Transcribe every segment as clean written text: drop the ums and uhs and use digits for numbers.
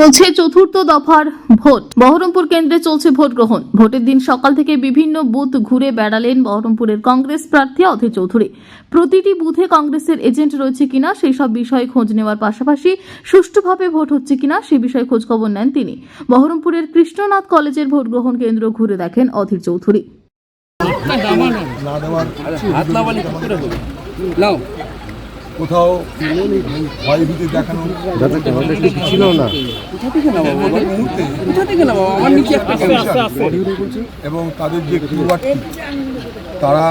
চলছে চতুর্থ দফার ভোট। বহরমপুর কেন্দ্রে চলছে ভোট গ্রহণ। ভোটের দিন সকাল থেকে বিভিন্ন বুথ ঘুরে বেড়ালেন বহরমপুরের কংগ্রেস প্রার্থী অধীর চৌধুরী। প্রতিটি বুথে কংগ্রেসের এজেন্ট রয়েছে কিনা সেই সব বিষয়ে খোঁজ নেওয়ার পাশাপাশি সুষ্ঠুভাবে ভোট হচ্ছে কিনা সে বিষয়ে খোঁজ খবর নেন তিনি। বহরমপুরের কৃষ্ণনাথ কলেজের ভোট গ্রহণ কেন্দ্র ঘুরে দেখেন অধীর চৌধুরী। কোথাও ভয়ভীতি দেখানো ছিল না এবং তাদের যে ক্রিয়াটি তারা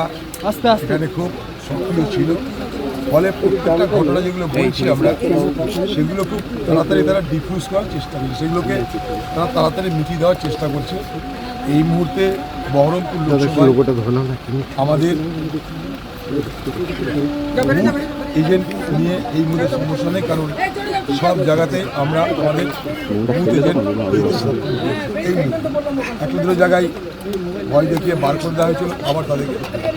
এখানে খুব সক্রিয় ছিল, ফলে প্রত্যেকটা ঘটনা যেগুলো বলছি আমরা সেগুলো খুব তাড়াতাড়ি তারা ডিফিউজ করার চেষ্টা করছে, সেগুলোকে তারা তাড়াতাড়ি মিটিয়ে দেওয়ার চেষ্টা করছে। এই মুহূর্তে বহরমপুর লোকসভায় আমাদের এজেন্ট নিয়ে এই মুহূর্তে সমস্যা নেই, কারণ সব জায়গাতে আমরা আমাদের বুথ এজেন্ট এই একটা দুটো জায়গায় ভয় দেখিয়ে বার করে দেওয়া হয়েছিল, আবার তাদেরকে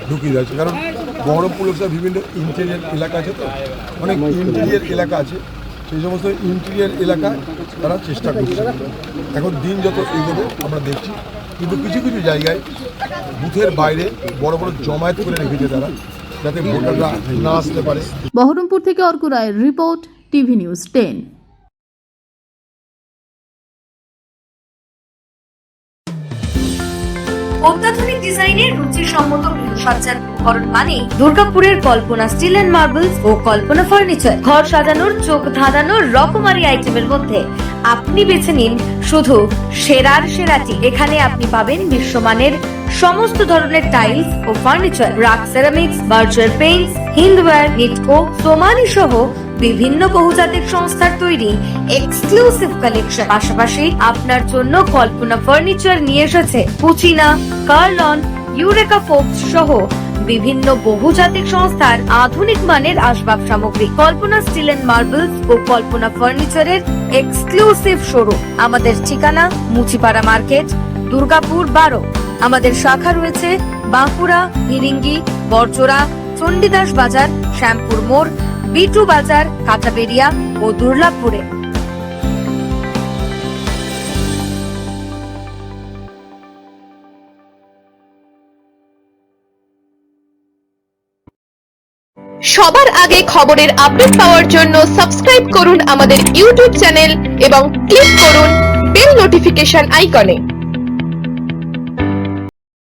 ঢুকিয়ে দেওয়া হয়েছে। কারণ বহরমপুর লোকসভা বিভিন্ন ইন্টেরিয়ার এলাকা আছে, তো অনেক ইন্টেরিয়ার এলাকা আছে, সেই সমস্ত ইন্টেরিয়ার এলাকায় তারা চেষ্টা করছে। এখন দিন যত এগোবে আমরা দেখছি, কিন্তু কিছু কিছু জায়গায় বুথের বাইরে বড় বড় জমায়েত করে রেখেছে তারা, যাতে ভোটাররা না আসতে পারে। বহরমপুর থেকে অর্ক রায়ের রিপোর্ট, টিভি নিউজ 10। অত্যাধুনিক ডিজাইনের রুচিসম্মত গৃহসজ্জার উপকরণ মানে দুর্গাপুরের কল্পনা স্টিল এন্ড মার্বেলস ও কল্পনা ফার্নিচার। ঘর সাজানোর চোখ ধাঁধানোর রকমারি আইটেমের মধ্যে আপনি বেছে নিন শুধু সেরার সেরাটি। এখানে আপনি পাবেন বিশ্বমানের সমস্ত ধরনের টাইলস ও furniture, RAK ceramics, Berger paints, Hindware, Nitco, Somany সহ বিভিন্ন বহুজাতিক সংস্থার তৈরি এক্সক্লুসিভ কালেকশন। পাশাপাশি আপনার জন্য কল্পনা ফার্নিচার নিয়ে এসেছে কুচিনা, কার্লন, ইউরেকা ফোর্বস সহ বিভিন্ন বহুজাতিক সংস্থার আধুনিক মানের আসবাব সামগ্রী। কল্পনা স্টিল এন্ড মার্বেলস ও কল্পনা ফার্নিচারের এক্সক্লুসিভ শোরুম। আমাদের ঠিকানা মুচিপাড়া মার্কেট, দুর্গাপুর 12। আমাদের শাখা রয়েছে বাঁকুড়া, হিরিঙ্গি, বড়জোড়া, চণ্ডীদাস বাজার, শ্যামপুর মোড়, বিটু বাজার, কাঁটাবেড়িয়া ও দুর্লাভপুরে। সবার আগে খবরের আপডেট পাওয়ার জন্য সাবস্ক্রাইব করুন আমাদের ইউটিউব চ্যানেল এবং ক্লিক করুন বেল নোটিফিকেশন আইকনে।